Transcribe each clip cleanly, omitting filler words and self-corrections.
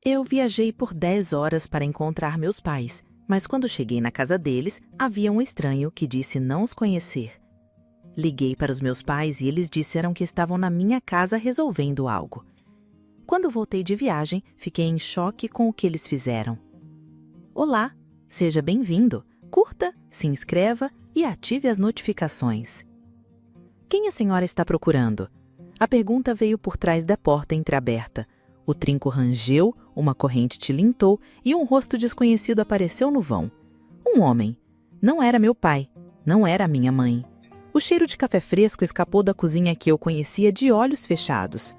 Eu viajei por 10 horas para encontrar meus pais, mas quando cheguei na casa deles, havia um estranho que disse não os conhecer. Liguei para os meus pais e eles disseram que estavam na minha casa resolvendo algo. Quando voltei de viagem, fiquei em choque com o que eles fizeram. Olá, seja bem-vindo. Curta, se inscreva e ative as notificações. Quem a senhora está procurando? A pergunta veio por trás da porta entreaberta. O trinco rangeu, uma corrente tilintou e um rosto desconhecido apareceu no vão. Um homem. Não era meu pai, não era minha mãe. O cheiro de café fresco escapou da cozinha que eu conhecia de olhos fechados.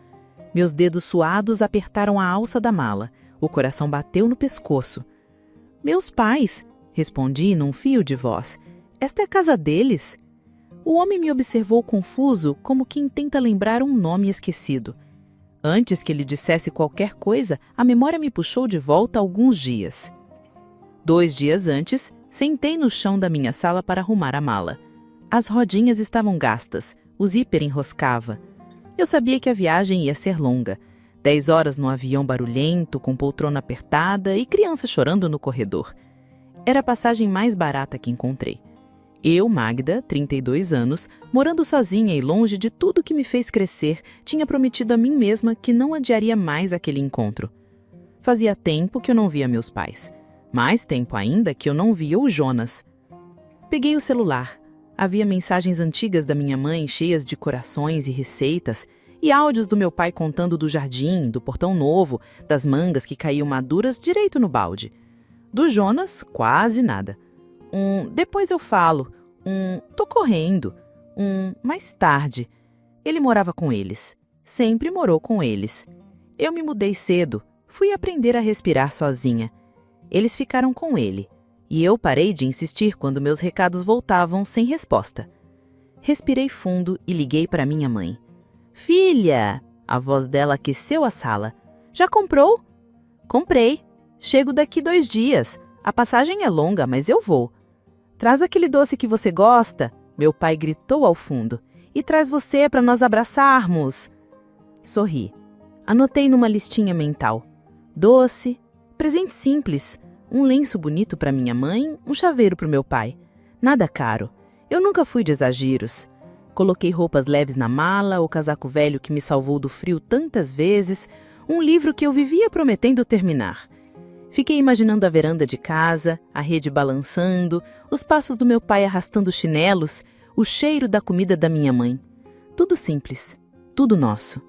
Meus dedos suados apertaram a alça da mala. O coração bateu no pescoço. Meus pais, respondi num fio de voz. Esta é a casa deles? O homem me observou confuso, como quem tenta lembrar um nome esquecido. Antes que ele dissesse qualquer coisa, a memória me puxou de volta alguns dias. 2 dias antes, sentei no chão da minha sala para arrumar a mala. As rodinhas estavam gastas, o zíper enroscava. Eu sabia que a viagem ia ser longa. 10 horas no avião barulhento, com poltrona apertada e criança chorando no corredor. Era a passagem mais barata que encontrei. Eu, Magda, 32 anos, morando sozinha e longe de tudo que me fez crescer, tinha prometido a mim mesma que não adiaria mais aquele encontro. Fazia tempo que eu não via meus pais. Mais tempo ainda que eu não via o Jonas. Peguei o celular. Havia mensagens antigas da minha mãe cheias de corações e receitas, e áudios do meu pai contando do jardim, do portão novo, das mangas que caíam maduras direito no balde. Do Jonas, quase nada. Depois eu falo. Tô correndo. Mais tarde. Ele morava com eles. Sempre morou com eles. Eu me mudei cedo. Fui aprender a respirar sozinha. Eles ficaram com ele. E eu parei de insistir quando meus recados voltavam sem resposta. Respirei fundo e liguei para minha mãe. Filha! A voz dela aqueceu a sala. Já comprou? Comprei. Chego daqui 2 dias. A passagem é longa, mas eu vou. Traz aquele doce que você gosta, meu pai gritou ao fundo. E traz você para nós abraçarmos. Sorri. Anotei numa listinha mental. Doce, presente simples, um lenço bonito para minha mãe, um chaveiro para o meu pai. Nada caro. Eu nunca fui de exageros. Coloquei roupas leves na mala, o casaco velho que me salvou do frio tantas vezes, um livro que eu vivia prometendo terminar. Fiquei imaginando a veranda de casa, a rede balançando, os passos do meu pai arrastando chinelos, o cheiro da comida da minha mãe. Tudo simples, tudo nosso.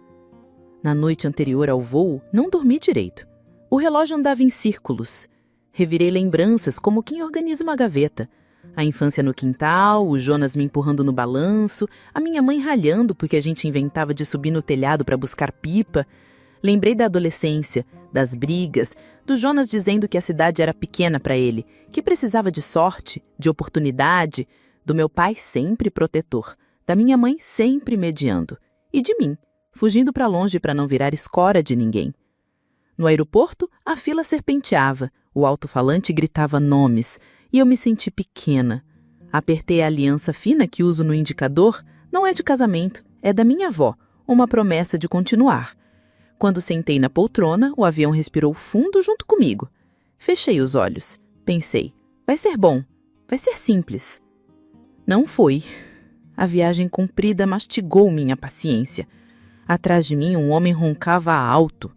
Na noite anterior ao voo, não dormi direito. O relógio andava em círculos. Revirei lembranças como quem organiza uma gaveta. A infância no quintal, o Jonas me empurrando no balanço, a minha mãe ralhando porque a gente inventava de subir no telhado para buscar pipa. Lembrei da adolescência, das brigas, do Jonas dizendo que a cidade era pequena para ele, que precisava de sorte, de oportunidade, do meu pai sempre protetor, da minha mãe sempre mediando, e de mim, fugindo para longe para não virar escora de ninguém. No aeroporto, a fila serpenteava, o alto-falante gritava nomes, e eu me senti pequena. Apertei a aliança fina que uso no indicador, não é de casamento, é da minha avó, uma promessa de continuar. Quando sentei na poltrona, o avião respirou fundo junto comigo. Fechei os olhos. Pensei, vai ser bom, vai ser simples. Não foi. A viagem comprida mastigou minha paciência. Atrás de mim, um homem roncava alto.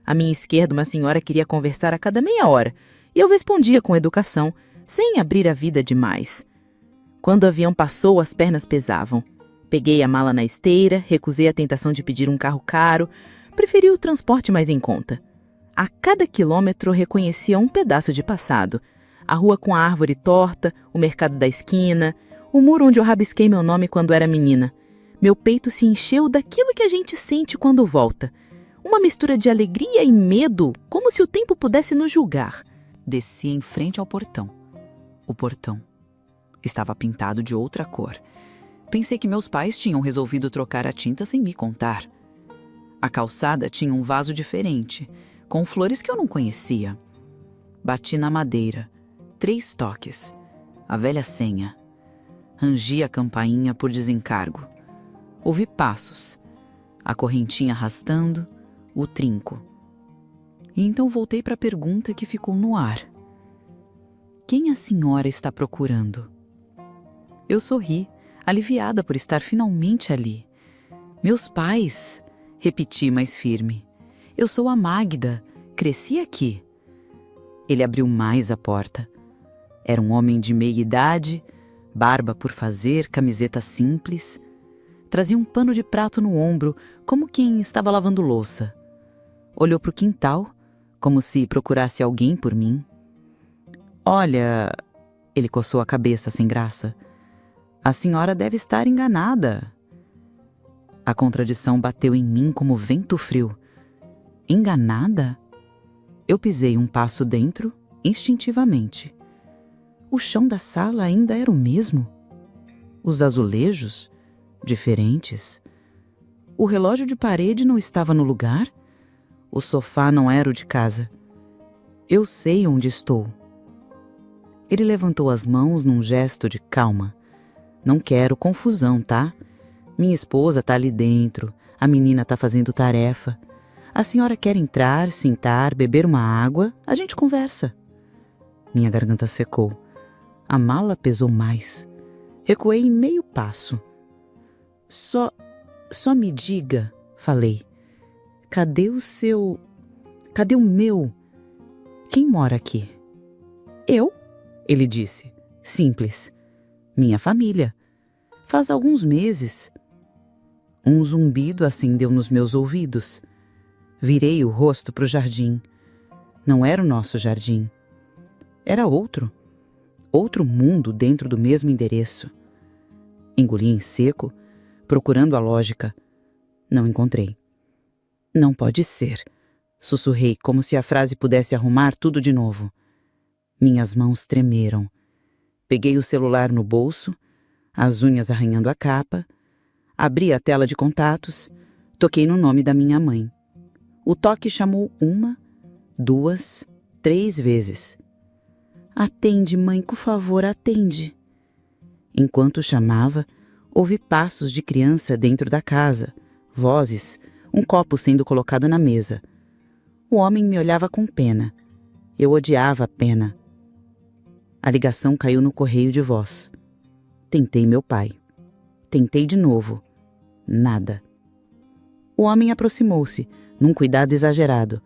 À minha esquerda, uma senhora queria conversar a cada meia hora, e eu respondia com educação, sem abrir a vida demais. Quando o avião passou, as pernas pesavam. Peguei a mala na esteira, recusei a tentação de pedir um carro caro, preferi o transporte mais em conta. A cada quilômetro reconhecia um pedaço de passado. A rua com a árvore torta, o mercado da esquina, o muro onde eu rabisquei meu nome quando era menina. Meu peito se encheu daquilo que a gente sente quando volta. Uma mistura de alegria e medo, como se o tempo pudesse nos julgar. Desci em frente ao portão. O portão estava pintado de outra cor. Pensei que meus pais tinham resolvido trocar a tinta sem me contar. A calçada tinha um vaso diferente, com flores que eu não conhecia. Bati na madeira. 3 toques. A velha senha. Rangi a campainha por desencargo. Ouvi passos. A correntinha arrastando, o trinco. E então voltei para a pergunta que ficou no ar. Quem a senhora está procurando? Eu sorri, aliviada por estar finalmente ali. Meus pais, repeti mais firme. Eu sou a Magda, cresci aqui. Ele abriu mais a porta. Era um homem de meia idade, barba por fazer, camiseta simples. Trazia um pano de prato no ombro, como quem estava lavando louça. Olhou para o quintal, como se procurasse alguém por mim. Olha, ele coçou a cabeça sem graça. A senhora deve estar enganada. A contradição bateu em mim como vento frio. Enganada? Eu pisei um passo dentro, instintivamente. O chão da sala ainda era o mesmo. Os azulejos, diferentes. O relógio de parede não estava no lugar. O sofá não era o de casa. Eu sei onde estou. Ele levantou as mãos num gesto de calma. Não quero confusão, tá? Minha esposa tá ali dentro, a menina tá fazendo tarefa. A senhora quer entrar, sentar, beber uma água? A gente conversa. Minha garganta secou. A mala pesou mais. Recuei em meio passo. Só me diga, falei. Cadê o meu? Quem mora aqui? Eu? Ele disse. Simples. Minha família. Faz alguns meses. Um zumbido acendeu nos meus ouvidos. Virei o rosto para o jardim. Não era o nosso jardim. Era outro. Outro mundo dentro do mesmo endereço. Engoli em seco, procurando a lógica. Não encontrei. Não pode ser. Sussurrei, como se a frase pudesse arrumar tudo de novo. Minhas mãos tremeram. Peguei o celular no bolso, as unhas arranhando a capa, abri a tela de contatos, toquei no nome da minha mãe. O toque chamou 1, 2, 3 vezes. Atende, mãe, por favor, atende. Enquanto chamava, ouvi passos de criança dentro da casa, vozes, um copo sendo colocado na mesa. O homem me olhava com pena. Eu odiava a pena. A ligação caiu no correio de voz. Tentei meu pai. Tentei de novo. Nada. O homem aproximou-se, num cuidado exagerado.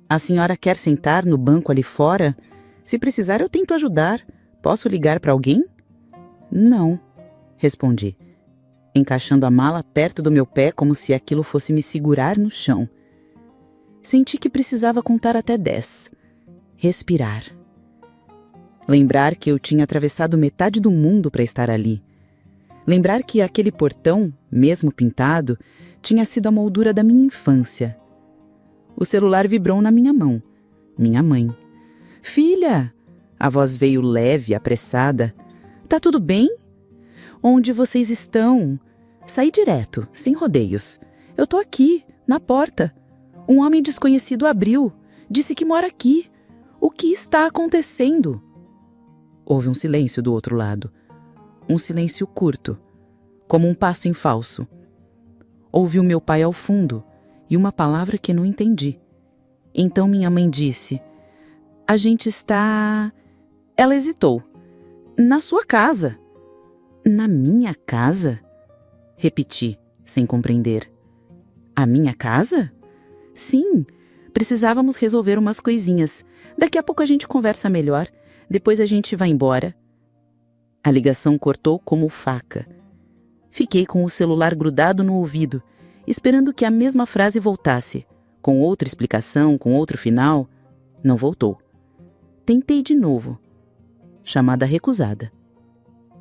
A senhora quer sentar no banco ali fora? Se precisar, eu tento ajudar. Posso ligar para alguém? Não, respondi, encaixando a mala perto do meu pé como se aquilo fosse me segurar no chão. Senti que precisava contar até 10. Respirar. Lembrar que eu tinha atravessado metade do mundo para estar ali. Lembrar que aquele portão, mesmo pintado, tinha sido a moldura da minha infância. O celular vibrou na minha mão. Minha mãe. Filha! A voz veio leve, apressada. Tá tudo bem? Onde vocês estão? Saí direto, sem rodeios. Eu tô aqui, na porta. Um homem desconhecido abriu. Disse que mora aqui. O que está acontecendo? Houve um silêncio do outro lado. Um silêncio curto, como um passo em falso. Ouvi o meu pai ao fundo e uma palavra que não entendi. Então minha mãe disse: a gente está... Ela hesitou. Na sua casa. Na minha casa? Repeti, sem compreender. A minha casa? Sim, precisávamos resolver umas coisinhas. Daqui a pouco a gente conversa melhor. Depois a gente vai embora. A ligação cortou como faca. Fiquei com o celular grudado no ouvido, esperando que a mesma frase voltasse. Com outra explicação, com outro final. Não voltou. Tentei de novo. Chamada recusada.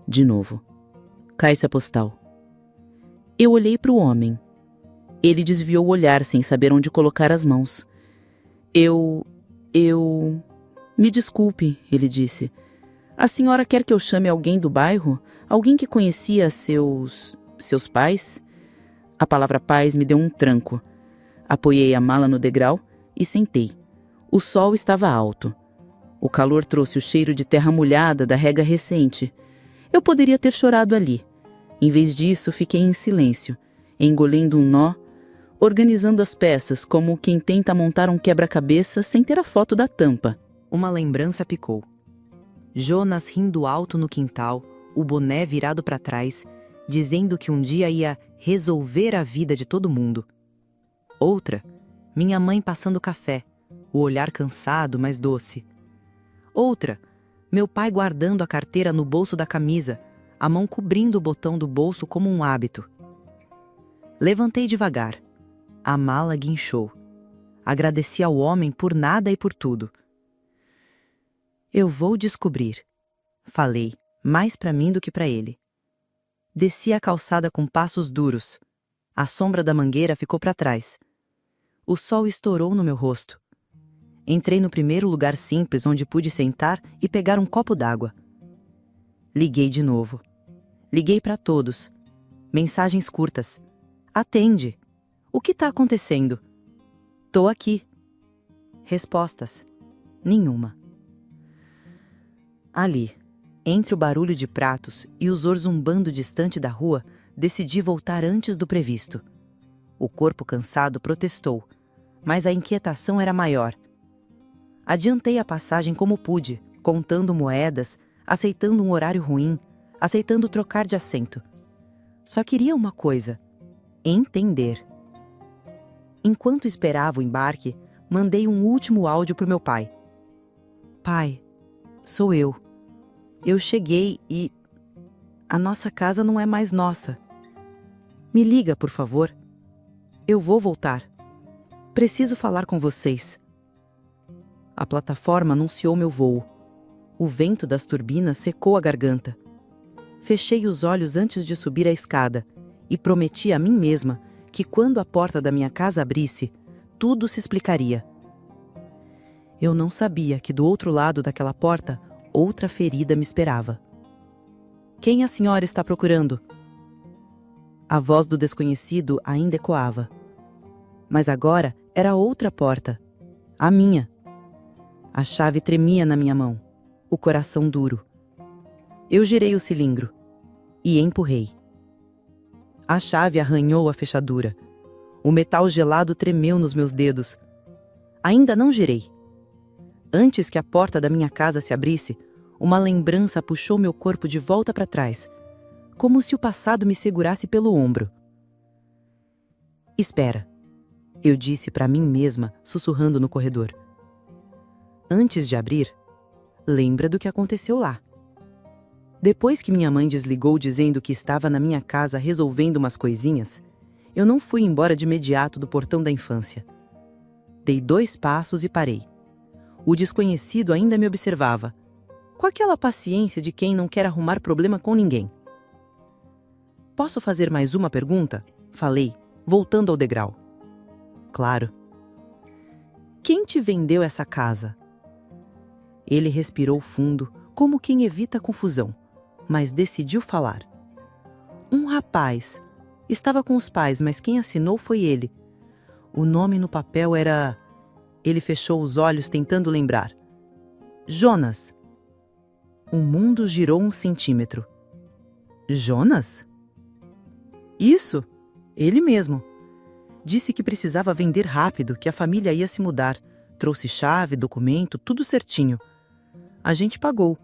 De novo. Caixa postal. Eu olhei para o homem. Ele desviou o olhar sem saber onde colocar as mãos. Me desculpe, ele disse. A senhora quer que eu chame alguém do bairro? Alguém que conhecia seus pais? A palavra pais me deu um tranco. Apoiei a mala no degrau e sentei. O sol estava alto. O calor trouxe o cheiro de terra molhada da rega recente. Eu poderia ter chorado ali. Em vez disso, fiquei em silêncio, engolindo um nó, organizando as peças como quem tenta montar um quebra-cabeça sem ter a foto da tampa. Uma lembrança picou. Jonas rindo alto no quintal, o boné virado para trás, dizendo que um dia ia resolver a vida de todo mundo. Outra, minha mãe passando café, o olhar cansado, mas doce. Outra, meu pai guardando a carteira no bolso da camisa, a mão cobrindo o botão do bolso como um hábito. Levantei devagar. A mala guinchou. Agradeci ao homem por nada e por tudo. Eu vou descobrir, falei, mais para mim do que para ele. Desci a calçada com passos duros. A sombra da mangueira ficou para trás. O sol estourou no meu rosto. Entrei no primeiro lugar simples onde pude sentar e pegar um copo d'água. Liguei de novo. Liguei para todos. Mensagens curtas. Atende. O que está acontecendo? Tô aqui. Respostas. Nenhuma. Ali, entre o barulho de pratos e o zorzumbando distante da rua, decidi voltar antes do previsto. O corpo cansado protestou, mas a inquietação era maior. Adiantei a passagem como pude, contando moedas, aceitando um horário ruim, aceitando trocar de assento. Só queria uma coisa: entender. Enquanto esperava o embarque, mandei um último áudio pro meu pai. Pai, sou eu. Eu cheguei e... a nossa casa não é mais nossa. Me liga, por favor. Eu vou voltar. Preciso falar com vocês. A plataforma anunciou meu voo. O vento das turbinas secou a garganta. Fechei os olhos antes de subir a escada e prometi a mim mesma que quando a porta da minha casa abrisse, tudo se explicaria. Eu não sabia que do outro lado daquela porta, outra ferida me esperava. Quem a senhora está procurando? A voz do desconhecido ainda ecoava. Mas agora era outra porta. A minha. A chave tremia na minha mão, o coração duro. Eu girei o cilindro e empurrei. A chave arranhou a fechadura. O metal gelado tremeu nos meus dedos. Ainda não girei. Antes que a porta da minha casa se abrisse, uma lembrança puxou meu corpo de volta para trás, como se o passado me segurasse pelo ombro. Espera, eu disse para mim mesma, sussurrando no corredor. Antes de abrir, lembra do que aconteceu lá. Depois que minha mãe desligou dizendo que estava na minha casa resolvendo umas coisinhas, eu não fui embora de imediato do portão da infância. Dei 2 passos e parei. O desconhecido ainda me observava, com aquela paciência de quem não quer arrumar problema com ninguém. Posso fazer mais uma pergunta? Falei, voltando ao degrau. Claro. Quem te vendeu essa casa? Ele respirou fundo, como quem evita a confusão, mas decidiu falar. Um rapaz. Estava com os pais, mas quem assinou foi ele. O nome no papel era... Ele fechou os olhos tentando lembrar. Jonas. O mundo girou 1 centímetro. Jonas? Isso, ele mesmo. Disse que precisava vender rápido, que a família ia se mudar. Trouxe chave, documento, tudo certinho. A gente pagou.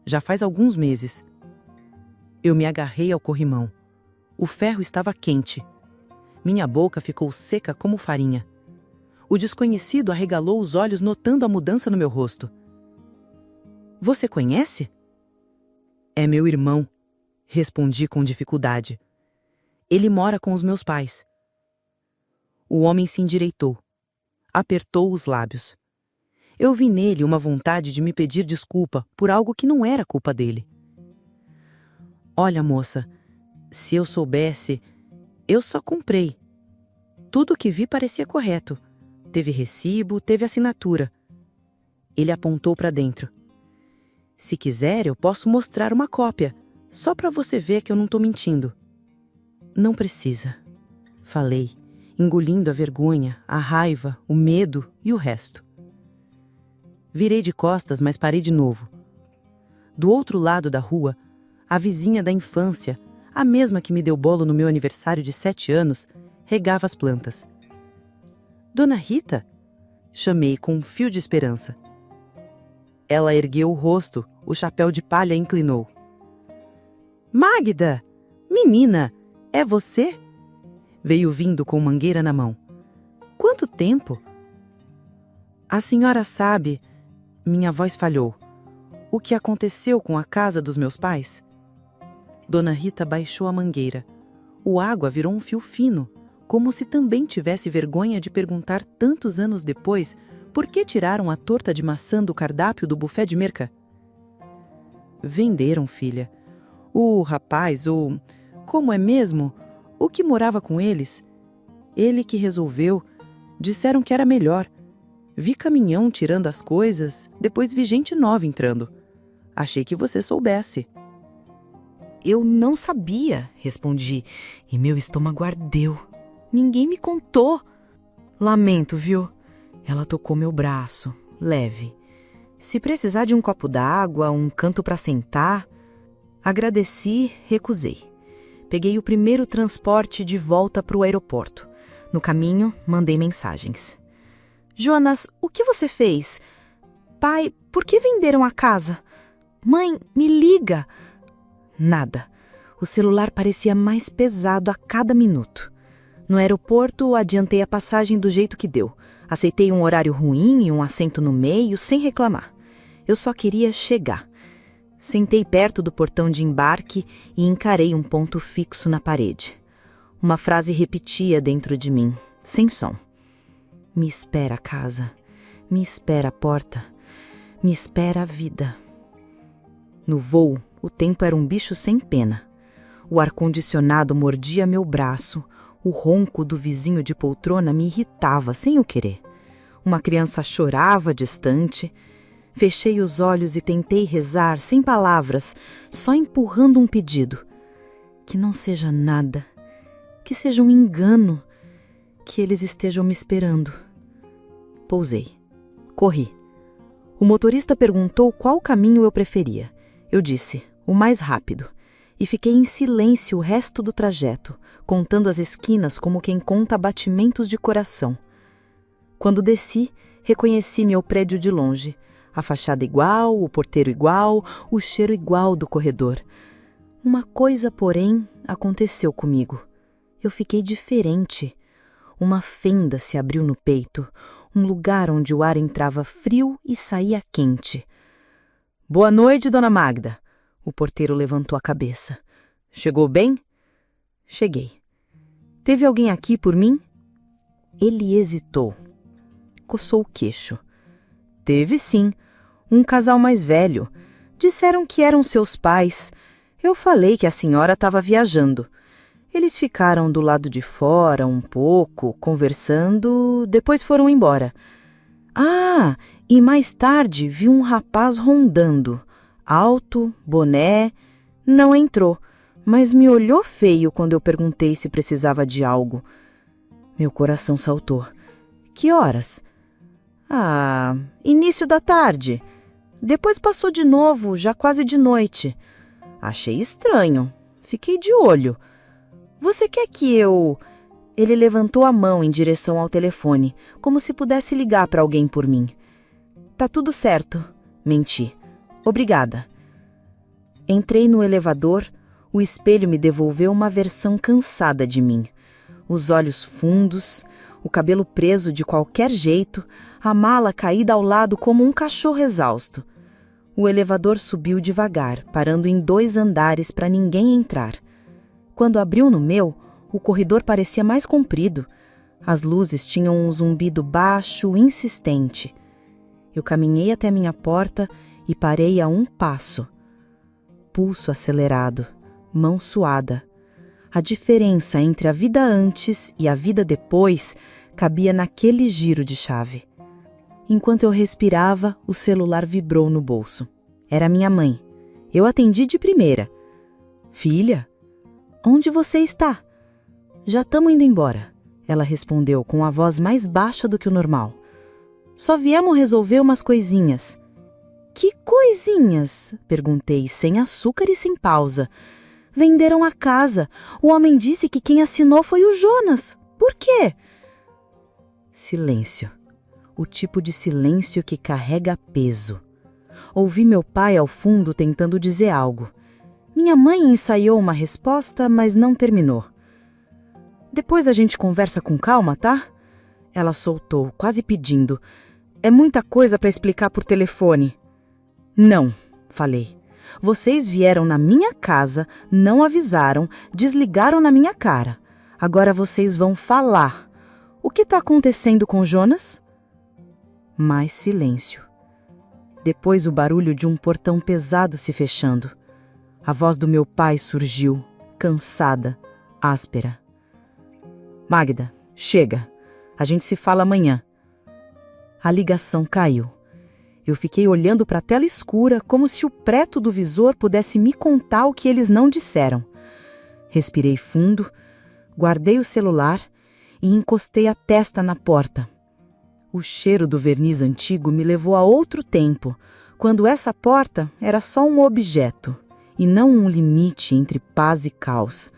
Já faz alguns meses. Eu me agarrei ao corrimão. O ferro estava quente. Minha boca ficou seca como farinha. O desconhecido arregalou os olhos notando a mudança no meu rosto. Você conhece? É meu irmão, respondi com dificuldade. Ele mora com os meus pais. O homem se endireitou. Apertou os lábios. Eu vi nele uma vontade de me pedir desculpa por algo que não era culpa dele. Olha, moça, se eu soubesse, eu só comprei. Tudo o que vi parecia correto. Teve recibo, teve assinatura. Ele apontou para dentro. Se quiser, eu posso mostrar uma cópia, só para você ver que eu não estou mentindo. Não precisa, falei, engolindo a vergonha, a raiva, o medo e o resto. Virei de costas, mas parei de novo. Do outro lado da rua, a vizinha da infância, a mesma que me deu bolo no meu aniversário de 7 anos, regava as plantas. Dona Rita? Chamei com um fio de esperança. Ela ergueu o rosto, o chapéu de palha inclinou. Magda! Menina, é você? Veio vindo com mangueira na mão. Quanto tempo? A senhora sabe, minha voz falhou, o que aconteceu com a casa dos meus pais? Dona Rita baixou a mangueira. O água virou um fio fino, como se também tivesse vergonha de perguntar tantos anos depois por que tiraram a torta de maçã do cardápio do buffet de Merca. Venderam, filha. O rapaz, como é mesmo? O que morava com eles? Ele que resolveu. Disseram que era melhor. Vi caminhão tirando as coisas, depois vi gente nova entrando. Achei que você soubesse. Eu não sabia, respondi, e meu estômago ardeu. Ninguém me contou. Lamento, viu? Ela tocou meu braço, leve. Se precisar de um copo d'água, um canto para sentar... Agradeci, recusei. Peguei o primeiro transporte de volta para o aeroporto. No caminho, mandei mensagens. Jonas, o que você fez? Pai, por que venderam a casa? Mãe, me liga. Nada. O celular parecia mais pesado a cada minuto. No aeroporto, adiantei a passagem do jeito que deu. Aceitei um horário ruim e um assento no meio, sem reclamar. Eu só queria chegar. Sentei perto do portão de embarque e encarei um ponto fixo na parede. Uma frase repetia dentro de mim, sem som. Me espera a casa, me espera a porta, me espera a vida. No voo, o tempo era um bicho sem pena. O ar-condicionado mordia meu braço, o ronco do vizinho de poltrona me irritava sem eu querer. Uma criança chorava distante. Fechei os olhos e tentei rezar sem palavras, só empurrando um pedido. Que não seja nada, que seja um engano, que eles estejam me esperando. Pousei. Corri. O motorista perguntou qual caminho eu preferia. Eu disse, o mais rápido. E fiquei em silêncio o resto do trajeto, contando as esquinas como quem conta batimentos de coração. Quando desci, reconheci meu prédio de longe. A fachada igual, o porteiro igual, o cheiro igual do corredor. Uma coisa, porém, aconteceu comigo. Eu fiquei diferente. Uma fenda se abriu no peito, um lugar onde o ar entrava frio e saía quente. Boa noite, dona Magda. O porteiro levantou a cabeça. Chegou bem? Cheguei. Teve alguém aqui por mim? Ele hesitou. Coçou o queixo. Teve sim. Um casal mais velho. Disseram que eram seus pais. Eu falei que a senhora estava viajando. Eles ficaram do lado de fora um pouco, conversando, depois foram embora. Ah, e mais tarde vi um rapaz rondando. Alto, boné. Não entrou, mas me olhou feio quando eu perguntei se precisava de algo. Meu coração saltou. Que horas? Ah, início da tarde. Depois passou de novo, já quase de noite. Achei estranho. Fiquei de olho. Você quer que eu... Ele levantou a mão em direção ao telefone, como se pudesse ligar para alguém por mim. Tá tudo certo. Menti. Obrigada. Entrei no elevador. O espelho me devolveu uma versão cansada de mim. Os olhos fundos, o cabelo preso de qualquer jeito, a mala caída ao lado como um cachorro exausto. O elevador subiu devagar, parando em 2 andares para ninguém entrar. Quando abriu no meu, o corredor parecia mais comprido. As luzes tinham um zumbido baixo, insistente. Eu caminhei até minha porta e parei a um passo. Pulso acelerado, mão suada. A diferença entre a vida antes e a vida depois cabia naquele giro de chave. Enquanto eu respirava, o celular vibrou no bolso. Era minha mãe. Eu atendi de primeira. Filha? Onde você está? Já estamos indo embora, ela respondeu com a voz mais baixa do que o normal. Só viemos resolver umas coisinhas. Que coisinhas? Perguntei, sem açúcar e sem pausa. Venderam a casa. O homem disse que quem assinou foi o Jonas. Por quê? Silêncio. O tipo de silêncio que carrega peso. Ouvi meu pai ao fundo tentando dizer algo. Minha mãe ensaiou uma resposta, mas não terminou. Depois a gente conversa com calma, tá? Ela soltou, quase pedindo. É muita coisa para explicar por telefone. Não, falei. Vocês vieram na minha casa, não avisaram, desligaram na minha cara. Agora vocês vão falar. O que está acontecendo com Jonas? Mais silêncio. Depois o barulho de um portão pesado se fechando. A voz do meu pai surgiu, cansada, áspera. Magda, chega. A gente se fala amanhã. A ligação caiu. Eu fiquei olhando para a tela escura como se o preto do visor pudesse me contar o que eles não disseram. Respirei fundo, guardei o celular e encostei a testa na porta. O cheiro do verniz antigo me levou a outro tempo, quando essa porta era só um objeto e não um limite entre paz e caos.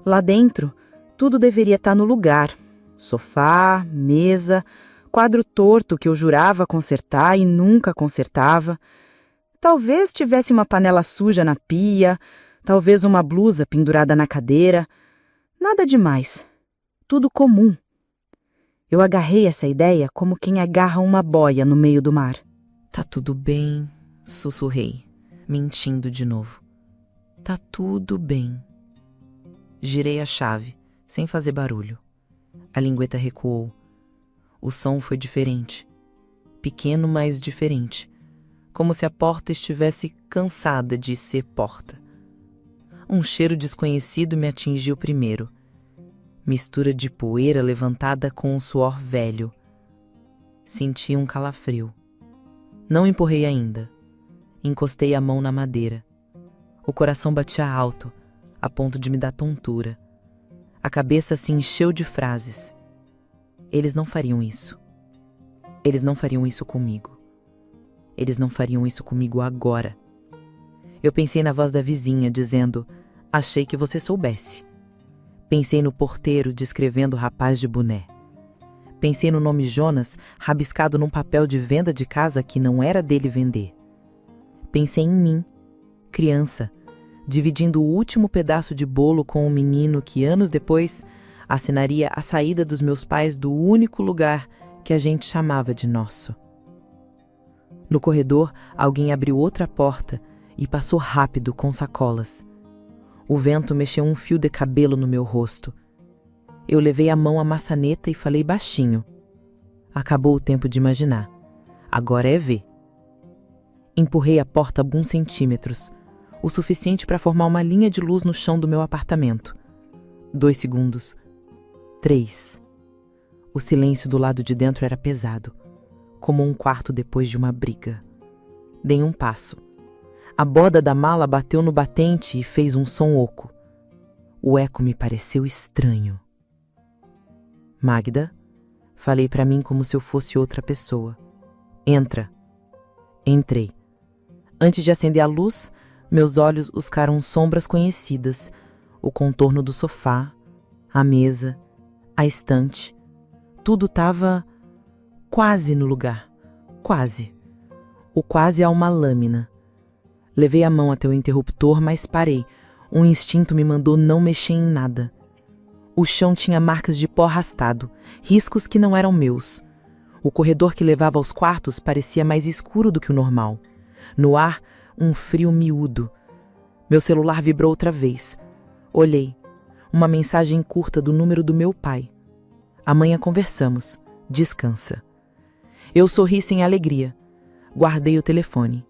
Lá dentro, tudo deveria estar no lugar. Sofá, mesa, quadro torto que eu jurava consertar e nunca consertava. Talvez tivesse uma panela suja na pia, talvez uma blusa pendurada na cadeira. Nada demais. Tudo comum. Eu agarrei essa ideia como quem agarra uma boia no meio do mar. Tá tudo bem, sussurrei, mentindo de novo. Tá tudo bem. Girei a chave, sem fazer barulho. A lingueta recuou. O som foi diferente. Pequeno, mas diferente. Como se a porta estivesse cansada de ser porta. Um cheiro desconhecido me atingiu primeiro. Mistura de poeira levantada com um suor velho. Senti um calafrio. Não empurrei ainda. Encostei a mão na madeira. O coração batia alto, a ponto de me dar tontura. A cabeça se encheu de frases. Eles não fariam isso. Eles não fariam isso comigo. Eles não fariam isso comigo agora. Eu pensei na voz da vizinha dizendo: achei que você soubesse. Pensei no porteiro descrevendo o rapaz de boné. Pensei no nome Jonas rabiscado num papel de venda de casa que não era dele vender. Pensei em mim, criança, dividindo o último pedaço de bolo com um menino que anos depois assinaria a saída dos meus pais do único lugar que a gente chamava de nosso. No corredor, alguém abriu outra porta e passou rápido com sacolas. O vento mexeu um fio de cabelo no meu rosto. Eu levei a mão à maçaneta e falei baixinho. Acabou o tempo de imaginar. Agora é ver. Empurrei a porta alguns centímetros, o suficiente para formar uma linha de luz no chão do meu apartamento. 2 segundos. 3. O silêncio do lado de dentro era pesado, como um quarto depois de uma briga. Dei um passo. A borda da mala bateu no batente e fez um som oco. O eco me pareceu estranho. Magda, falei para mim como se eu fosse outra pessoa. Entra. Entrei. Antes de acender a luz, meus olhos buscaram sombras conhecidas, o contorno do sofá, a mesa, a estante. Tudo estava quase no lugar. Quase. O quase a uma lâmina. Levei a mão até o interruptor, mas parei. Um instinto me mandou não mexer em nada. O chão tinha marcas de pó arrastado, riscos que não eram meus. O corredor que levava aos quartos parecia mais escuro do que o normal. No ar, um frio miúdo. Meu celular vibrou outra vez. Olhei. Uma mensagem curta do número do meu pai. Amanhã conversamos. Descansa. Eu sorri sem alegria. Guardei o telefone.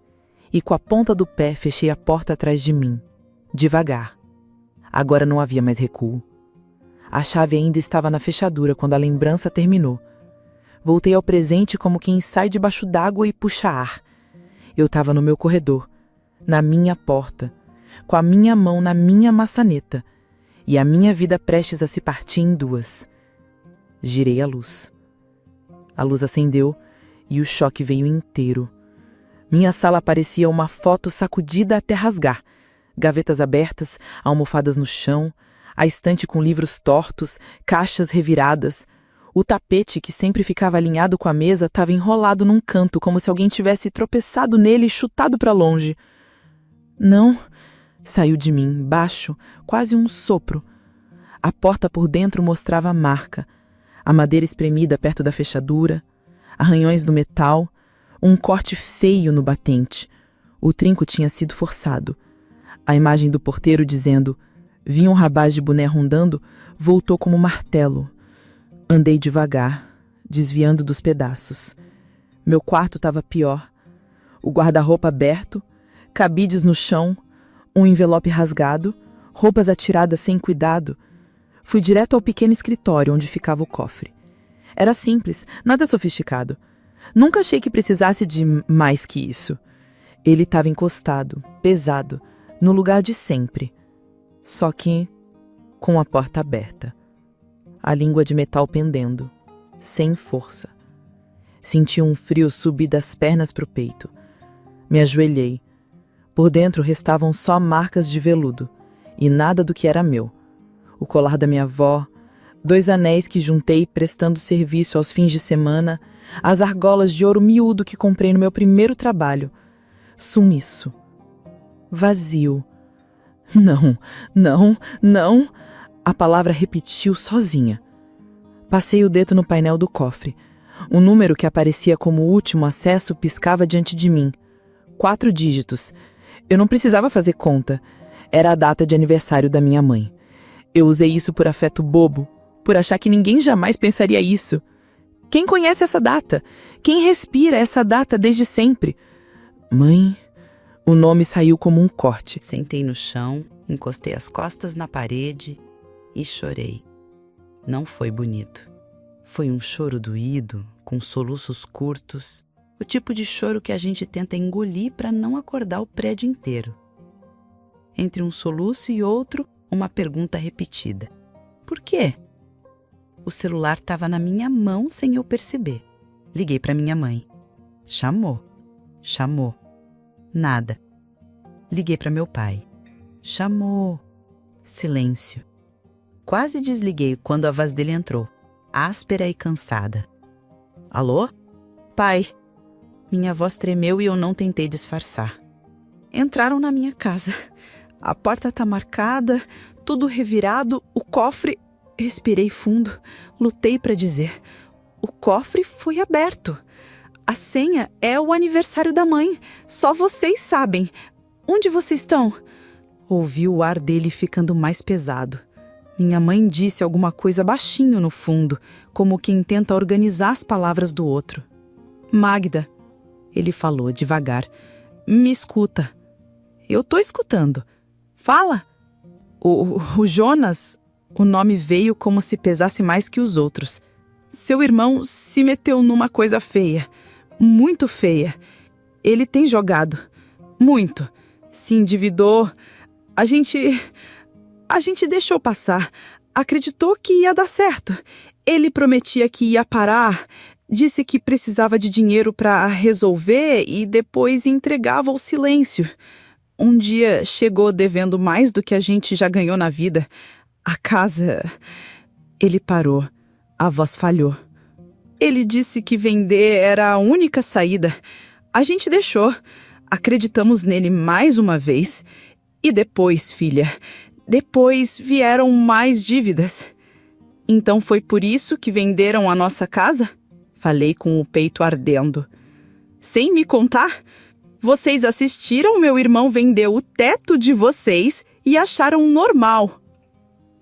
E com a ponta do pé fechei a porta atrás de mim. Devagar. Agora não havia mais recuo. A chave ainda estava na fechadura quando a lembrança terminou. Voltei ao presente como quem sai debaixo d'água e puxa ar. Eu estava no meu corredor, na minha porta, com a minha mão na minha maçaneta e a minha vida prestes a se partir em duas. Girei a luz. A luz acendeu e o choque veio inteiro. Minha sala parecia uma foto sacudida até rasgar. Gavetas abertas, almofadas no chão, a estante com livros tortos, caixas reviradas. O tapete, que sempre ficava alinhado com a mesa, estava enrolado num canto, como se alguém tivesse tropeçado nele e chutado para longe. Não, saiu de mim, baixo, quase um sopro. A porta por dentro mostrava a marca, a madeira espremida perto da fechadura, arranhões do metal, um corte feio no batente. O trinco tinha sido forçado. A imagem do porteiro dizendo "Vinha um rapaz de boné rondando", voltou como martelo. Andei devagar, desviando dos pedaços. Meu quarto estava pior. O guarda-roupa aberto, cabides no chão, um envelope rasgado, roupas atiradas sem cuidado. Fui direto ao pequeno escritório onde ficava o cofre. Era simples, nada sofisticado. Nunca achei que precisasse de mais que isso. Ele estava encostado, pesado, no lugar de sempre. Só que com a porta aberta. A língua de metal pendendo, sem força. Senti um frio subir das pernas para o peito. Me ajoelhei. Por dentro restavam só marcas de veludo, e nada do que era meu. O colar da minha avó, 2 anéis que juntei prestando serviço aos fins de semana, as argolas de ouro miúdo que comprei no meu primeiro trabalho. Sumiço. Vazio. Não, não, não. A palavra repetiu sozinha. Passei o dedo no painel do cofre. O número que aparecia como último acesso piscava diante de mim. 4 dígitos. Eu não precisava fazer conta. Era a data de aniversário da minha mãe. Eu usei isso por afeto bobo, por achar que ninguém jamais pensaria isso. Quem conhece essa data? Quem respira essa data desde sempre? Mãe... O nome saiu como um corte. Sentei no chão, encostei as costas na parede e chorei. Não foi bonito. Foi um choro doído, com soluços curtos, o tipo de choro que a gente tenta engolir para não acordar o prédio inteiro. Entre um soluço e outro, uma pergunta repetida. Por quê? O celular estava na minha mão sem eu perceber. Liguei para minha mãe. Chamou. Nada. Liguei para meu pai. Chamou. Silêncio. Quase desliguei quando a voz dele entrou, áspera e cansada. Alô? Pai. Minha voz tremeu e eu não tentei disfarçar. Entraram na minha casa. A porta tá marcada, tudo revirado, o cofre... Respirei fundo, lutei para dizer. O cofre foi aberto. A senha é o aniversário da mãe. Só vocês sabem. Onde vocês estão? Ouvi o ar dele ficando mais pesado. Minha mãe disse alguma coisa baixinho no fundo, como quem tenta organizar as palavras do outro. Magda, ele falou devagar. Me escuta. Eu tô escutando. Fala. O Jonas, o nome veio como se pesasse mais que os outros. Seu irmão se meteu numa coisa feia. Muito feia. Ele tem jogado. Muito. Se endividou. A gente deixou passar. Acreditou que ia dar certo. Ele prometia que ia parar. Disse que precisava de dinheiro para resolver e depois entregava o silêncio. Um dia chegou devendo mais do que a gente já ganhou na vida. A casa... Ele parou. A voz falhou. Ele disse que vender era a única saída. A gente deixou. Acreditamos nele mais uma vez. E depois, filha, depois vieram mais dívidas. Então foi por isso que venderam a nossa casa? Falei com o peito ardendo. Sem me contar? Vocês assistiram meu irmão vender o teto de vocês e acharam normal.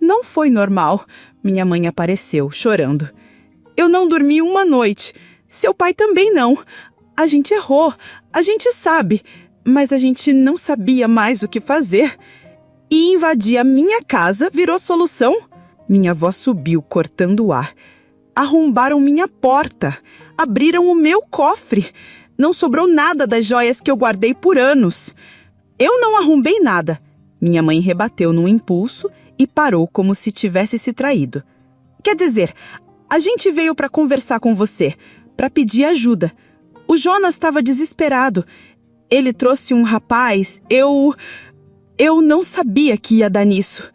Não foi normal. Minha mãe apareceu, chorando. Eu não dormi uma noite. Seu pai também não. A gente errou. A gente sabe. Mas a gente não sabia mais o que fazer. E invadir a minha casa virou solução? Minha avó subiu, cortando o ar. Arrombaram minha porta. Abriram o meu cofre. Não sobrou nada das joias que eu guardei por anos. Eu não arrombei nada. Minha mãe rebateu num impulso e parou como se tivesse se traído. Quer dizer, a gente veio para conversar com você, para pedir ajuda. O Jonas estava desesperado. Ele trouxe um rapaz. Eu não sabia que ia dar nisso.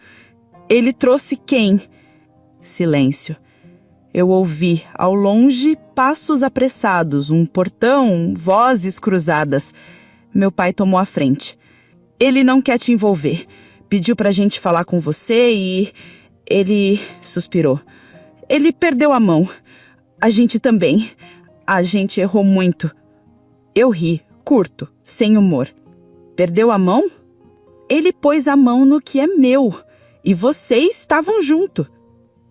Ele trouxe quem? Silêncio. Eu ouvi, ao longe, passos apressados, um portão, vozes cruzadas. Meu pai tomou a frente. Ele não quer te envolver. Pediu pra gente falar com você e... Ele suspirou. Ele perdeu a mão. A gente também. A gente errou muito. Eu ri, curto, sem humor. Perdeu a mão? Ele pôs a mão no que é meu. E vocês estavam junto.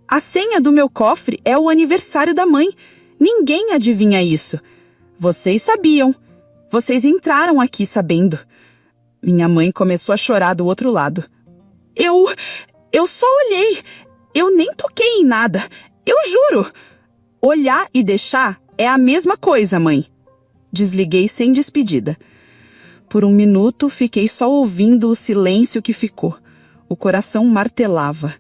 A senha do meu cofre é o aniversário da mãe. Ninguém adivinha isso. Vocês sabiam. Vocês entraram aqui sabendo. Minha mãe começou a chorar do outro lado. Eu só olhei. Eu nem toquei em nada. Eu juro. Olhar e deixar é a mesma coisa, mãe. Desliguei sem despedida. Por um minuto, fiquei só ouvindo o silêncio que ficou. O coração martelava.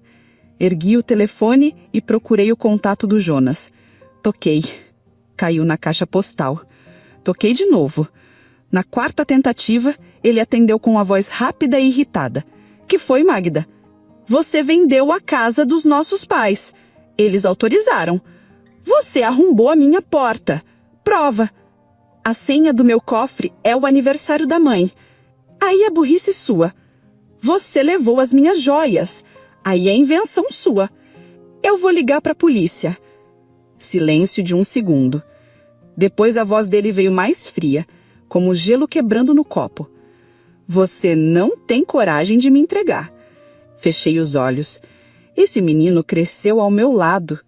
Ergui o telefone e procurei o contato do Jonas. Toquei. Caiu na caixa postal. Toquei de novo. Na quarta tentativa, ele atendeu com a voz rápida e irritada. Que foi, Magda? Você vendeu a casa dos nossos pais. Eles autorizaram. Você arrombou a minha porta. Prova. A senha do meu cofre é o aniversário da mãe. Aí é burrice sua. Você levou as minhas joias. Aí é invenção sua. Eu vou ligar para a polícia. Silêncio de um segundo. Depois a voz dele veio mais fria, como gelo quebrando no copo. Você não tem coragem de me entregar. Fechei os olhos. Esse menino cresceu ao meu lado.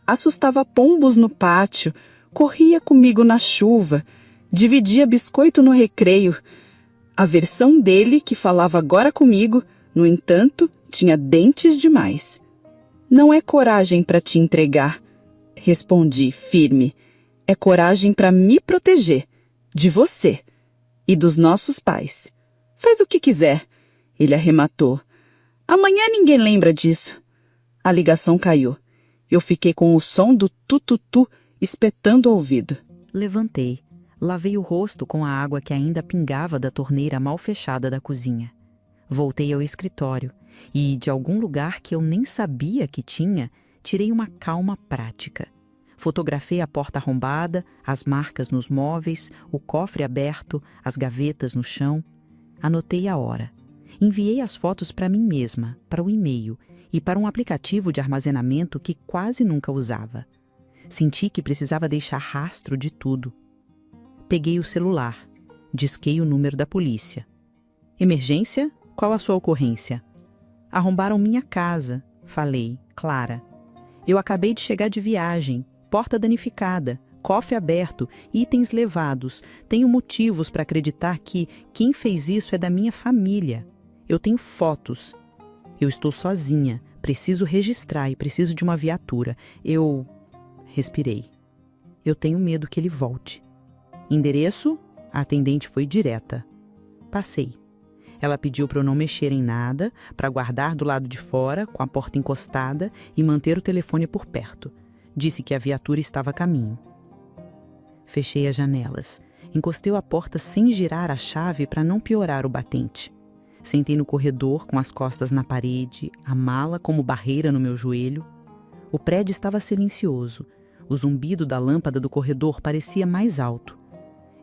Assustava pombos no pátio, corria comigo na chuva, dividia biscoito no recreio. A versão dele, que falava agora comigo, no entanto, tinha dentes demais. Não é coragem para te entregar, respondi firme. É coragem para me proteger, de você e dos nossos pais. Faz o que quiser, ele arrematou. Amanhã ninguém lembra disso. A ligação caiu. Eu fiquei com o som do tu-tu-tu espetando o ouvido. Levantei, lavei o rosto com a água que ainda pingava da torneira mal fechada da cozinha. Voltei ao escritório e, de algum lugar que eu nem sabia que tinha, tirei uma calma prática. Fotografei a porta arrombada, as marcas nos móveis, o cofre aberto, as gavetas no chão. Anotei a hora. Enviei as fotos para mim mesma, para o e-mail e para um aplicativo de armazenamento que quase nunca usava. Senti que precisava deixar rastro de tudo. Peguei o celular. Disquei o número da polícia. Emergência? Qual a sua ocorrência? Arrombaram minha casa, falei, clara. Eu acabei de chegar de viagem, porta danificada, cofre aberto, itens levados. Tenho motivos para acreditar que quem fez isso é da minha família. Eu tenho fotos. Eu estou sozinha, preciso registrar e preciso de uma viatura. Respirei. Eu tenho medo que ele volte. Endereço? A atendente foi direta. Passei. Ela pediu para eu não mexer em nada, para guardar do lado de fora, com a porta encostada, e manter o telefone por perto. Disse que a viatura estava a caminho. Fechei as janelas. Encostei a porta sem girar a chave para não piorar o batente. Sentei no corredor com as costas na parede, a mala como barreira no meu joelho. O prédio estava silencioso. O zumbido da lâmpada do corredor parecia mais alto.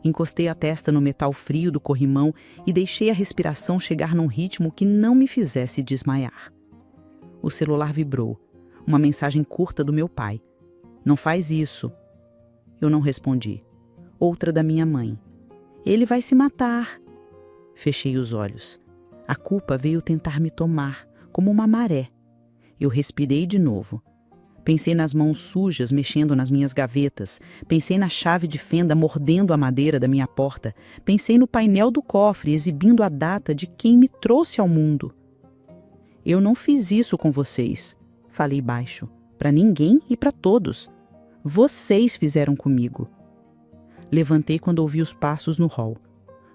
Encostei a testa no metal frio do corrimão e deixei a respiração chegar num ritmo que não me fizesse desmaiar. O celular vibrou. Uma mensagem curta do meu pai. Não faz isso. Eu não respondi. Outra da minha mãe. Ele vai se matar. Fechei os olhos. A culpa veio tentar me tomar, como uma maré. Eu respirei de novo. Pensei nas mãos sujas mexendo nas minhas gavetas. Pensei na chave de fenda mordendo a madeira da minha porta. Pensei no painel do cofre exibindo a data de quem me trouxe ao mundo. Eu não fiz isso com vocês, falei baixo. Para ninguém e para todos. Vocês fizeram comigo. Levantei quando ouvi os passos no hall.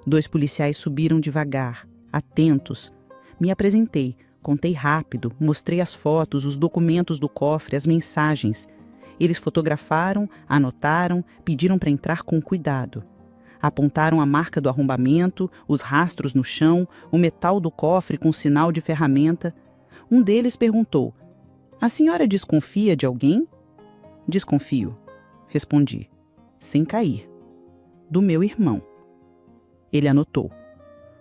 2 policiais subiram devagar, atentos. Me apresentei. Contei rápido, mostrei as fotos, os documentos do cofre, as mensagens. Eles fotografaram, anotaram, pediram para entrar com cuidado. Apontaram a marca do arrombamento, os rastros no chão, o metal do cofre com sinal de ferramenta. Um deles perguntou: "A senhora desconfia de alguém?" Desconfio, respondi, sem cair. Do meu irmão. Ele anotou.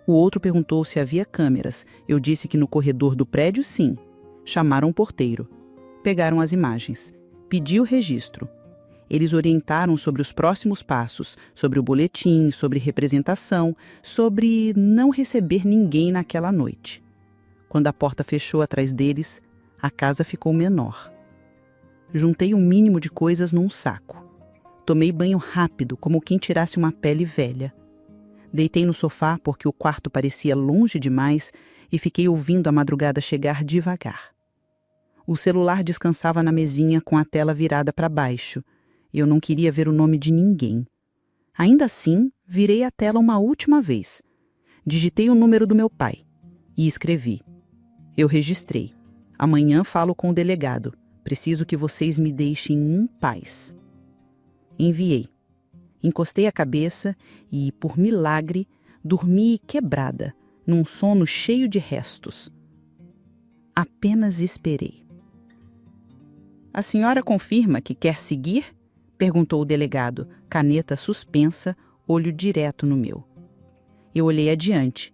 O outro perguntou se havia câmeras. Eu disse que no corredor do prédio, sim. Chamaram o porteiro. Pegaram as imagens. Pedi o registro. Eles orientaram sobre os próximos passos, sobre o boletim, sobre representação, sobre não receber ninguém naquela noite. Quando a porta fechou atrás deles, a casa ficou menor. Juntei um mínimo de coisas num saco. Tomei banho rápido, como quem tirasse uma pele velha. Deitei no sofá porque o quarto parecia longe demais e fiquei ouvindo a madrugada chegar devagar. O celular descansava na mesinha com a tela virada para baixo. Eu não queria ver o nome de ninguém. Ainda assim, virei a tela uma última vez. Digitei o número do meu pai e escrevi. Eu registrei. Amanhã falo com o delegado. Preciso que vocês me deixem em paz. Enviei. Encostei a cabeça e, por milagre, dormi quebrada, num sono cheio de restos. Apenas esperei. A senhora confirma que quer seguir? Perguntou o delegado, caneta suspensa, olho direto no meu. Eu olhei adiante.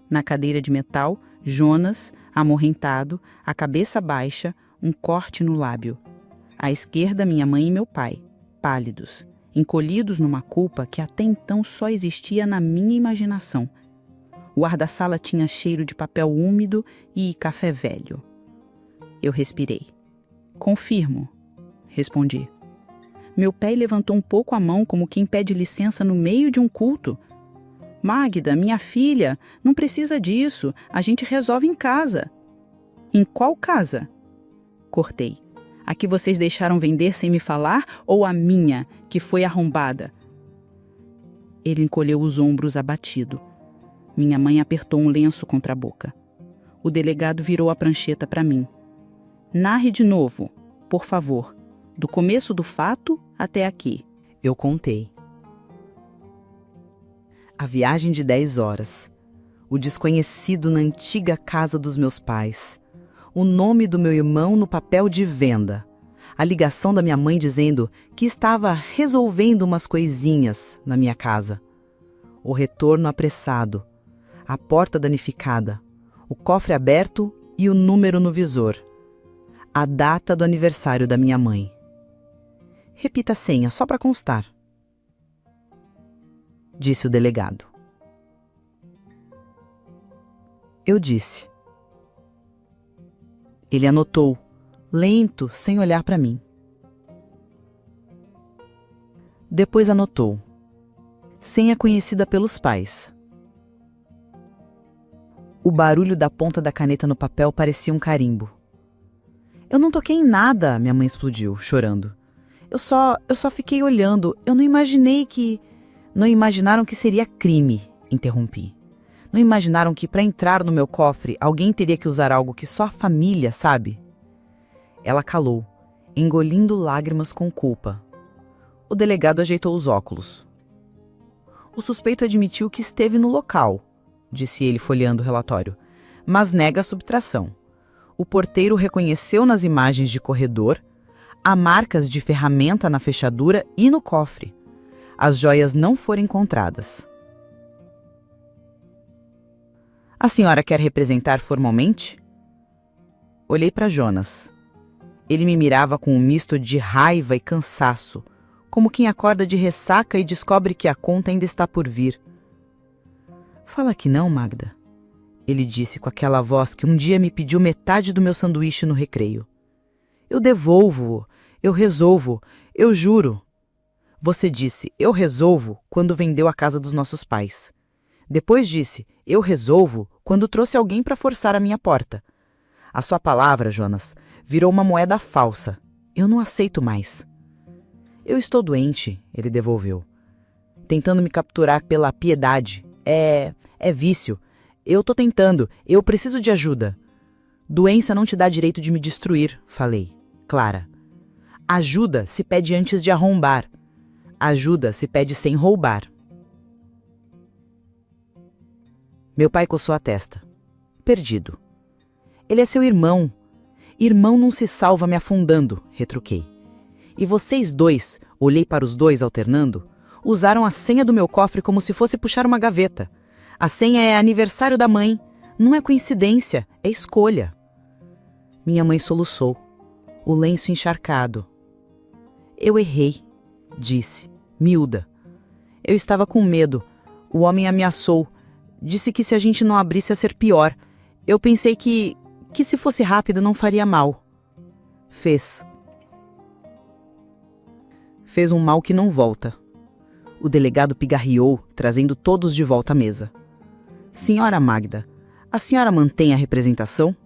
Na cadeira de metal, Jonas, amorrentado, a cabeça baixa, um corte no lábio. À esquerda, minha mãe e meu pai, pálidos, encolhidos numa culpa que até então só existia na minha imaginação. O ar da sala tinha cheiro de papel úmido e café velho. Eu respirei. Confirmo, respondi. Meu pé levantou um pouco a mão como quem pede licença no meio de um culto. Magda, minha filha, não precisa disso, a gente resolve em casa. Em qual casa? Cortei. A que vocês deixaram vender sem me falar ou a minha, que foi arrombada? Ele encolheu os ombros abatido. Minha mãe apertou um lenço contra a boca. O delegado virou a prancheta para mim. Narre de novo, por favor, do começo do fato até aqui. Eu contei. A viagem de 10 horas. O desconhecido na antiga casa dos meus pais. O nome do meu irmão no papel de venda. A ligação da minha mãe dizendo que estava resolvendo umas coisinhas na minha casa. O retorno apressado. A porta danificada. O cofre aberto e o número no visor. A data do aniversário da minha mãe. Repita a senha, só para constar. Disse o delegado. Eu disse. Ele anotou, lento, sem olhar para mim. Depois anotou. Senha conhecida pelos pais. O barulho da ponta da caneta no papel parecia um carimbo. Eu não toquei em nada, minha mãe explodiu, chorando. Eu só fiquei olhando, eu não imaginei que... Não imaginaram que seria crime, interrompi. Não imaginaram que para entrar no meu cofre alguém teria que usar algo que só a família sabe? Ela calou, engolindo lágrimas com culpa. O delegado ajeitou os óculos. O suspeito admitiu que esteve no local, disse ele folheando o relatório, mas nega a subtração. O porteiro reconheceu nas imagens de corredor há marcas de ferramenta na fechadura e no cofre. As joias não foram encontradas. A senhora quer representar formalmente? Olhei para Jonas. Ele me mirava com um misto de raiva e cansaço, como quem acorda de ressaca e descobre que a conta ainda está por vir. Fala que não, Magda. Ele disse com aquela voz que um dia me pediu metade do meu sanduíche no recreio. Eu devolvo, eu resolvo, eu juro. Você disse, eu resolvo, quando vendeu a casa dos nossos pais. Depois disse, eu resolvo, quando trouxe alguém para forçar a minha porta. A sua palavra, Jonas, virou uma moeda falsa. Eu não aceito mais. Eu estou doente, ele devolveu. Tentando me capturar pela piedade. É vício. Eu tô tentando, eu preciso de ajuda. Doença não te dá direito de me destruir, falei. Clara. Ajuda se pede antes de arrombar. Ajuda se pede sem roubar. Meu pai coçou a testa. Perdido. Ele é seu irmão. Irmão não se salva me afundando, retruquei. E vocês dois, olhei para os dois alternando, usaram a senha do meu cofre como se fosse puxar uma gaveta. A senha é aniversário da mãe. Não é coincidência, é escolha. Minha mãe soluçou, o lenço encharcado. Eu errei, disse, miúda. Eu estava com medo. O homem ameaçou. Disse que se a gente não abrisse ia ser pior. Eu pensei que se fosse rápido não faria mal. Fez. Fez um mal que não volta. O delegado pigarreou, trazendo todos de volta à mesa. Senhora Magda, a senhora mantém a representação?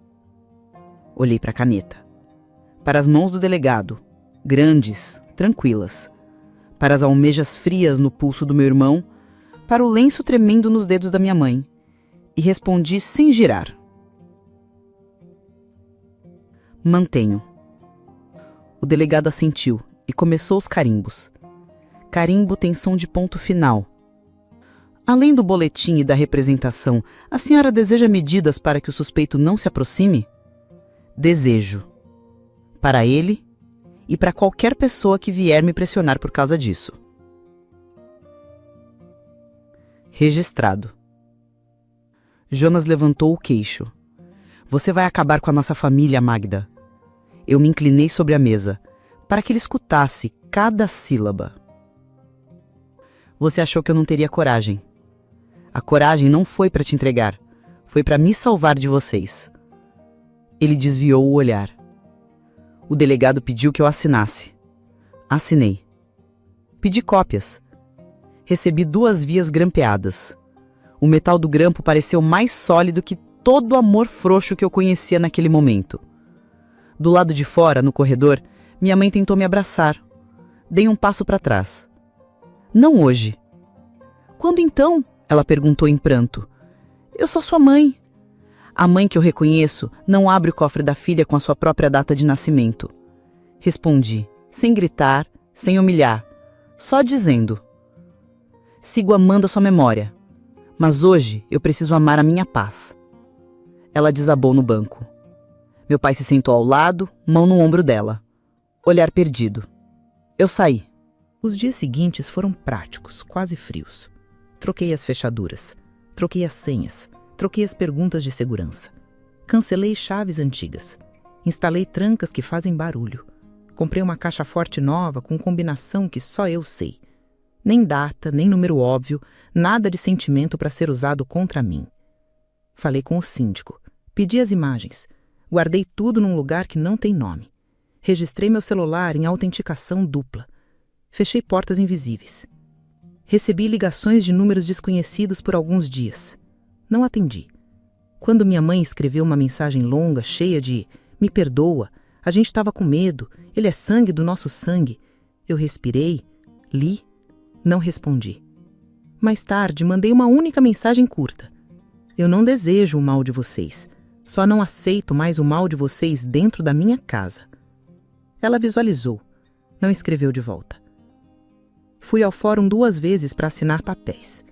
Olhei para a caneta. Para as mãos do delegado, grandes, tranquilas. Para as almejas frias no pulso do meu irmão, para o lenço tremendo nos dedos da minha mãe. E respondi sem girar. Mantenho. O delegado assentiu e começou os carimbos. Carimbo tem som de ponto final. Além do boletim e da representação, a senhora deseja medidas para que o suspeito não se aproxime? Desejo. Para ele e para qualquer pessoa que vier me pressionar por causa disso. Registrado. Jonas levantou o queixo. Você vai acabar com a nossa família, Magda. Eu me inclinei sobre a mesa, para que ele escutasse cada sílaba. Você achou que eu não teria coragem. A coragem não foi para te entregar, foi para me salvar de vocês. Ele desviou o olhar. O delegado pediu que eu assinasse. Assinei. Pedi cópias. Recebi 2 vias grampeadas. O metal do grampo pareceu mais sólido que todo o amor frouxo que eu conhecia naquele momento. Do lado de fora, no corredor, minha mãe tentou me abraçar. Dei um passo para trás. Não hoje. Quando então? Ela perguntou em pranto. Eu sou sua mãe. A mãe que eu reconheço não abre o cofre da filha com a sua própria data de nascimento. Respondi, sem gritar, sem humilhar, só dizendo. Sigo amando a sua memória, mas hoje eu preciso amar a minha paz. Ela desabou no banco. Meu pai se sentou ao lado, mão no ombro dela. Olhar perdido. Eu saí. Os dias seguintes foram práticos, quase frios. Troquei as fechaduras, troquei as senhas, troquei as perguntas de segurança. Cancelei chaves antigas. Instalei trancas que fazem barulho. Comprei uma caixa forte nova com combinação que só eu sei. Nem data, nem número óbvio, nada de sentimento para ser usado contra mim. Falei com o síndico. Pedi as imagens. Guardei tudo num lugar que não tem nome. Registrei meu celular em autenticação dupla. Fechei portas invisíveis. Recebi ligações de números desconhecidos por alguns dias. Não atendi. Quando minha mãe escreveu uma mensagem longa, cheia de "me perdoa, a gente estava com medo, ele é sangue do nosso sangue", eu respirei, li, não respondi. Mais tarde, mandei uma única mensagem curta. Eu não desejo o mal de vocês. Só não aceito mais o mal de vocês dentro da minha casa. Ela visualizou. Não escreveu de volta. Fui ao fórum 2 vezes para assinar papéis.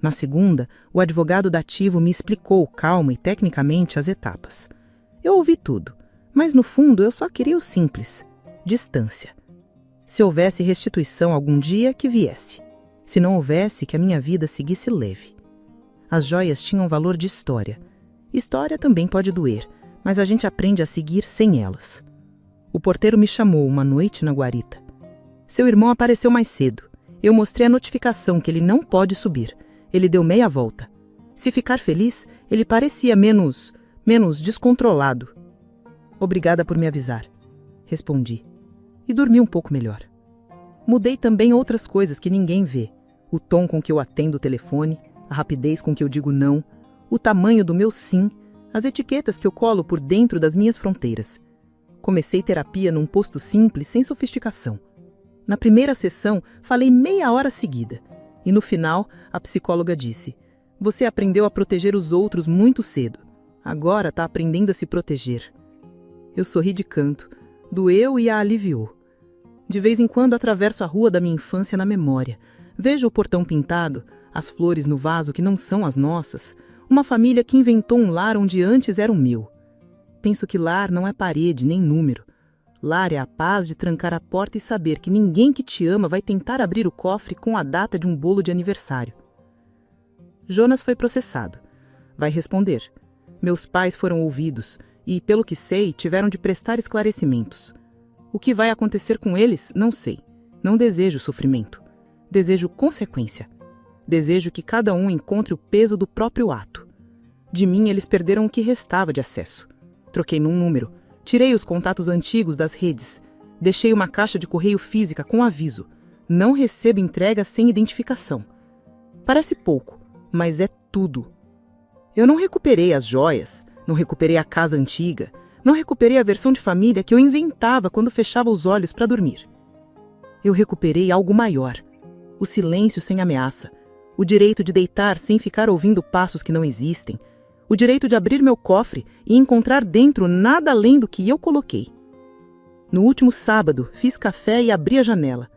Na segunda, o advogado dativo me explicou calma e tecnicamente as etapas. Eu ouvi tudo, mas no fundo eu só queria o simples: distância. Se houvesse restituição algum dia, que viesse. Se não houvesse, que a minha vida seguisse leve. As joias tinham valor de história. História também pode doer, mas a gente aprende a seguir sem elas. O porteiro me chamou uma noite na guarita. Seu irmão apareceu mais cedo. Eu mostrei a notificação que ele não pode subir. Ele deu meia volta. Se ficar feliz, ele parecia menos descontrolado. Obrigada por me avisar, respondi. E dormi um pouco melhor. Mudei também outras coisas que ninguém vê. O tom com que eu atendo o telefone, a rapidez com que eu digo não, o tamanho do meu sim, as etiquetas que eu colo por dentro das minhas fronteiras. Comecei terapia num posto simples, sem sofisticação. Na primeira sessão, falei meia hora seguida. E no final, a psicóloga disse: "Você aprendeu a proteger os outros muito cedo. Agora está aprendendo a se proteger." Eu sorri de canto, doeu e a aliviou. De vez em quando atravesso a rua da minha infância na memória. Vejo o portão pintado, as flores no vaso que não são as nossas, uma família que inventou um lar onde antes era o meu. Penso que lar não é parede nem número. Lar é a paz de trancar a porta e saber que ninguém que te ama vai tentar abrir o cofre com a data de um bolo de aniversário. Jonas foi processado. Vai responder. Meus pais foram ouvidos e, pelo que sei, tiveram de prestar esclarecimentos. O que vai acontecer com eles, não sei. Não desejo sofrimento. Desejo consequência. Desejo que cada um encontre o peso do próprio ato. De mim, eles perderam o que restava de acesso. Troquei num número. Tirei os contatos antigos das redes. Deixei uma caixa de correio física com aviso. Não recebo entrega sem identificação. Parece pouco, mas é tudo. Eu não recuperei as joias, não recuperei a casa antiga, não recuperei a versão de família que eu inventava quando fechava os olhos para dormir. Eu recuperei algo maior. O silêncio sem ameaça. O direito de deitar sem ficar ouvindo passos que não existem. O direito de abrir meu cofre e encontrar dentro nada além do que eu coloquei. No último sábado, fiz café e abri a janela.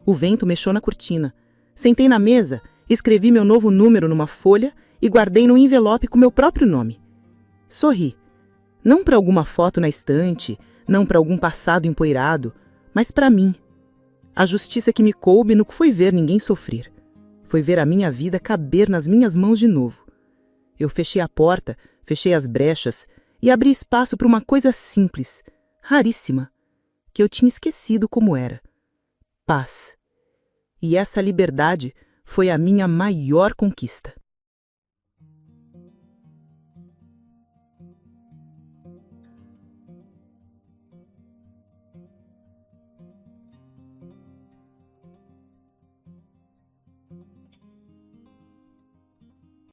O vento mexeu na cortina. Sentei na mesa, escrevi meu novo número numa folha e guardei no envelope com meu próprio nome. Sorri. Não para alguma foto na estante, não para algum passado empoeirado, mas para mim. A justiça que me coube no que foi ver ninguém sofrer. Foi ver a minha vida caber nas minhas mãos de novo. Eu fechei a porta, fechei as brechas e abri espaço para uma coisa simples, raríssima, que eu tinha esquecido como era. Paz. E essa liberdade foi a minha maior conquista.